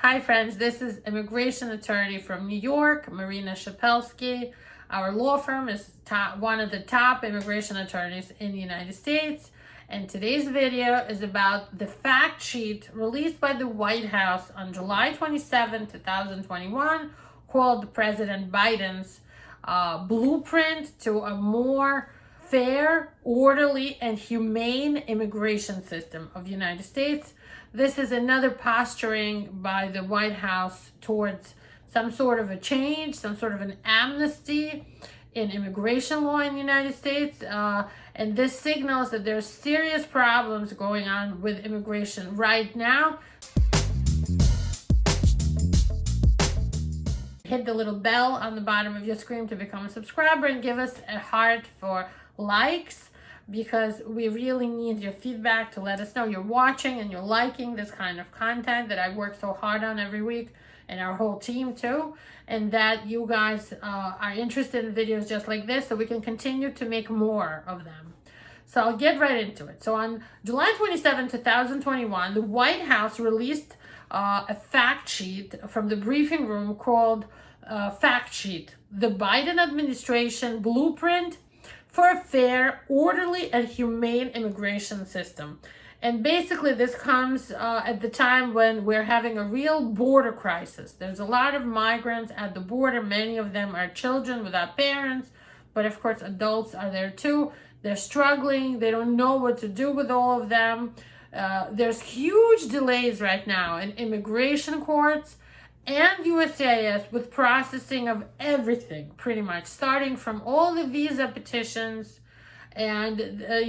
Hi friends, this is immigration attorney from New York, Marina Shepelsky. Our law firm is one of the top immigration attorneys in the United States. And today's video is about the fact sheet released by the White House on July 27, 2021, called President Biden's blueprint to a more fair, orderly, and humane immigration system of the United States. This is another posturing by the White House towards some sort of a change, some sort of an amnesty in immigration law in the United States. And this signals that there's serious problems going on with immigration right now. Hit the little bell on the bottom of your screen to become a subscriber and give us a heart for likes, because we really need your feedback to let us know you're watching and you're liking this kind of content that I work so hard on every week, and our whole team too, and that you guys are interested in videos just like this so we can continue to make more of them. So I'll get right into it. So on July 27, 2021, the White House released a fact sheet from the briefing room called Fact Sheet, the Biden Administration Blueprint for a Fair, Orderly, and Humane Immigration System. And basically this comes at the time when we're having a real border crisis. There's a lot of migrants at the border. Many of them are children without parents, but of course adults are there too. They're struggling. They don't know what to do with all of them. There's huge delays right now in immigration courts and USCIS with processing of everything, pretty much, starting from all the visa petitions and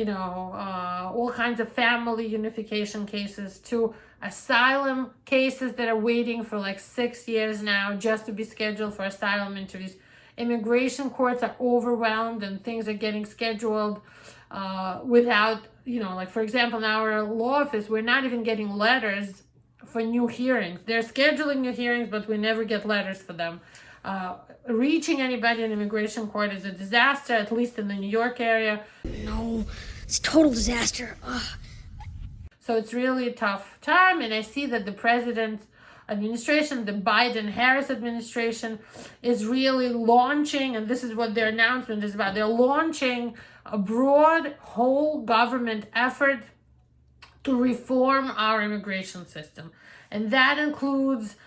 all kinds of family unification cases to asylum cases that are waiting for like 6 years now just to be scheduled for asylum interviews. Immigration courts are overwhelmed and things are getting scheduled without, like for example, in our law office, we're not even getting letters for new hearings. They're scheduling new hearings, but we never get letters for them. Reaching anybody in immigration court is a disaster, at least in the New York area. No, it's a total disaster. Ugh. So it's really a tough time, and I see that the president's administration, the Biden-Harris administration, is really launching, and this is what their announcement is about, they're launching a broad whole government effort to reform our immigration system. And that includes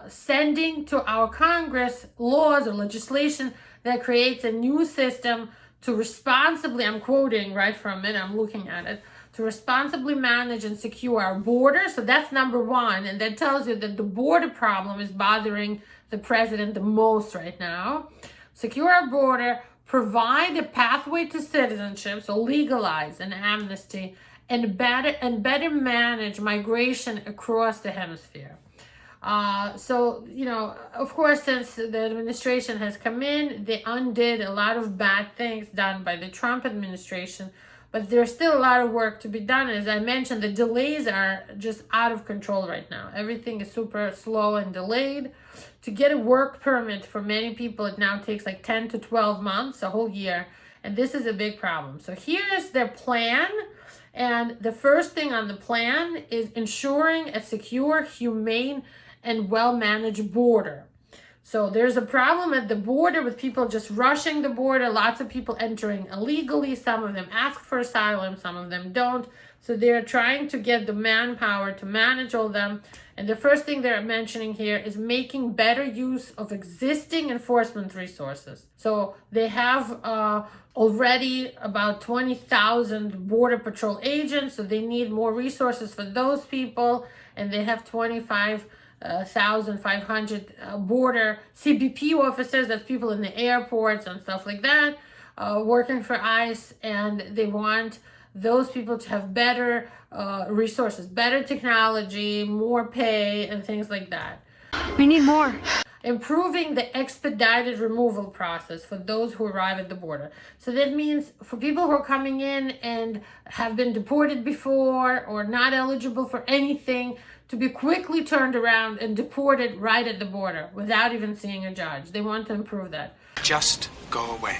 sending to our Congress laws or legislation that creates a new system to responsibly, I'm quoting right from it, I'm looking at it, to responsibly manage and secure our border. So that's number one. And that tells you that the border problem is bothering the president the most right now. Secure our border, provide a pathway to citizenship, so legalize an amnesty, and better manage migration across the hemisphere. Of course, since the administration has come in, they undid a lot of bad things done by the Trump administration, but there's still a lot of work to be done. As I mentioned, the delays are just out of control right now. Everything is super slow and delayed. To get a work permit for many people, it now takes like 10 to 12 months, a whole year, and this is a big problem. So here's their plan. And the first thing on the plan is ensuring a secure, humane, and well-managed border. So there's a problem at the border with people just rushing the border, lots of people entering illegally. Some of them ask for asylum, some of them don't. So they're trying to get the manpower to manage all of them. And the first thing they're mentioning here is making better use of existing enforcement resources. So they have already about 20,000 Border Patrol agents, so they need more resources for those people. And they have 25,500 border CBP officers, that's people in the airports and stuff like that, working for ICE, and they want those people to have better resources, better technology, more pay, and things like that. We need more. Improving the expedited removal process for those who arrive at the border. So that means for people who are coming in and have been deported before or not eligible for anything, to be quickly turned around and deported right at the border without even seeing a judge. They want to improve that. Just go away.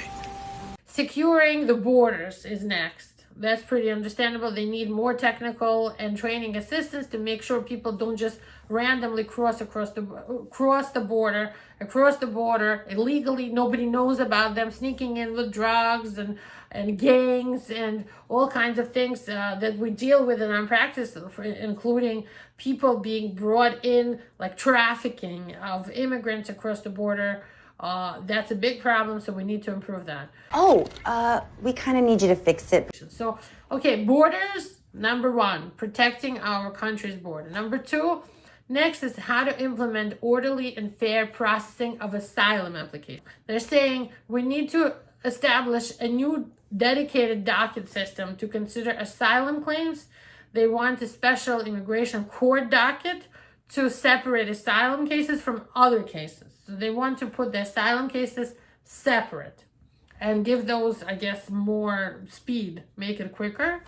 Securing the borders is next. That's pretty understandable. They need more technical and training assistance to make sure people don't just randomly cross the border illegally. Nobody knows about them, sneaking in with drugs and gangs and all kinds of things that we deal with in our practice, including people being brought in, like trafficking of immigrants across the border. That's a big problem, so we need to improve that. Oh, we kind of need you to fix it. So, okay, borders, number one, protecting our country's border. Number two, next is how to implement orderly and fair processing of asylum applications. They're saying we need to establish a new dedicated docket system to consider asylum claims. They want a special immigration court docket to separate asylum cases from other cases. So they want to put the asylum cases separate and give those, I guess, more speed, make it quicker.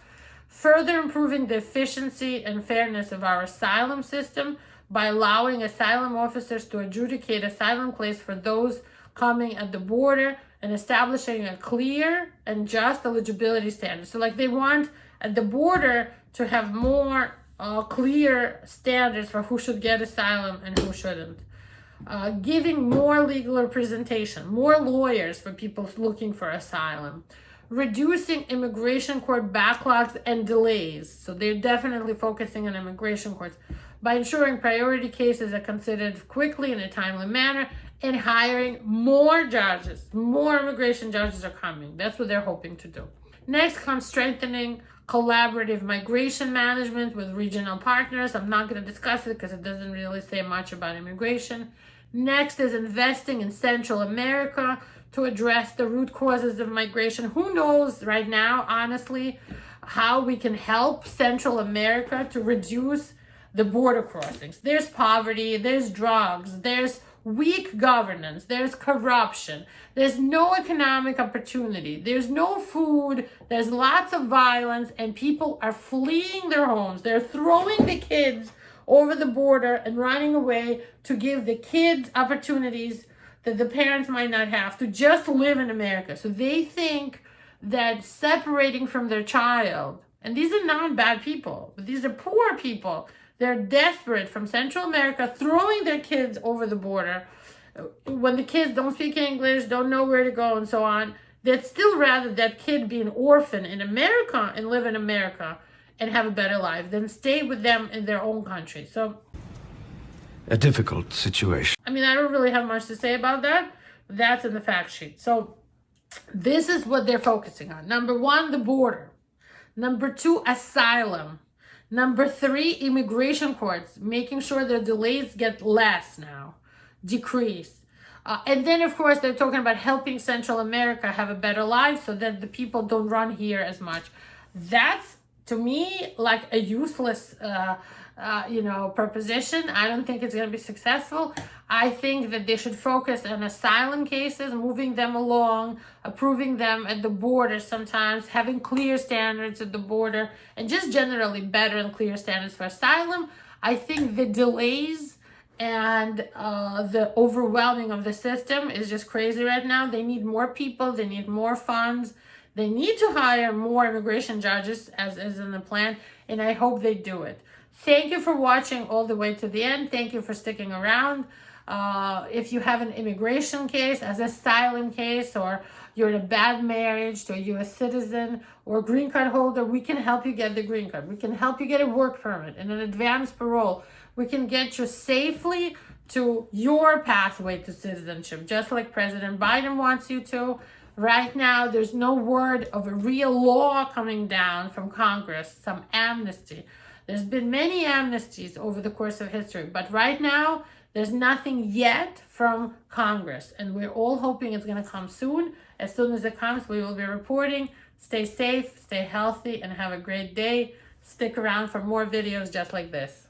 Further improving the efficiency and fairness of our asylum system by allowing asylum officers to adjudicate asylum claims for those coming at the border and establishing a clear and just eligibility standard. So like they want at the border to have more clear standards for who should get asylum and who shouldn't. Giving more legal representation, more lawyers for people looking for asylum. Reducing immigration court backlogs and delays. So they're definitely focusing on immigration courts by ensuring priority cases are considered quickly in a timely manner and hiring more judges. More immigration judges are coming. That's what they're hoping to do. Next comes strengthening collaborative migration management with regional partners. I'm not going to discuss it because it doesn't really say much about immigration. Next is investing in Central America to address the root causes of migration. Who knows right now, honestly, how we can help Central America to reduce the border crossings. There's poverty, there's drugs, there's weak governance, there's corruption, there's no economic opportunity, there's no food, there's lots of violence, and people are fleeing their homes. They're throwing the kids over the border and running away to give the kids opportunities that the parents might not have to just live in America. So they think that separating from their child, and these are not bad people, but these are poor people. They're desperate from Central America, throwing their kids over the border. When the kids don't speak English, don't know where to go, and so on, they'd still rather that kid be an orphan in America and live in America and have a better life than stay with them in their own country. So, a difficult situation. I mean, I don't really have much to say about that. That's in the fact sheet. So, this is what they're focusing on. Number one, the border. Number two, asylum. Number three, immigration courts, making sure their delays get less now, decrease. And then, of course, they're talking about helping Central America have a better life so that the people don't run here as much. That's, to me, like a useless, proposition. I don't think it's going to be successful. I think that they should focus on asylum cases, moving them along, approving them at the border sometimes, having clear standards at the border, and just generally better and clear standards for asylum. I think the delays and the overwhelming of the system is just crazy right now. They need more people. They need more funds. They need to hire more immigration judges, as is in the plan, and I hope they do it. Thank you for watching all the way to the end. Thank you for sticking around. If you have an immigration case, as asylum case, or you're in a bad marriage to a U.S. citizen or green card holder, we can help you get the green card. We can help you get a work permit and an advanced parole. We can get you safely to your pathway to citizenship, just like President Biden wants you to. Right now, there's no word of a real law coming down from Congress, some amnesty. There's been many amnesties over the course of history, but right now, there's nothing yet from Congress, and we're all hoping it's going to come soon. As soon as it comes, we will be reporting. Stay safe, stay healthy, and have a great day. Stick around for more videos just like this.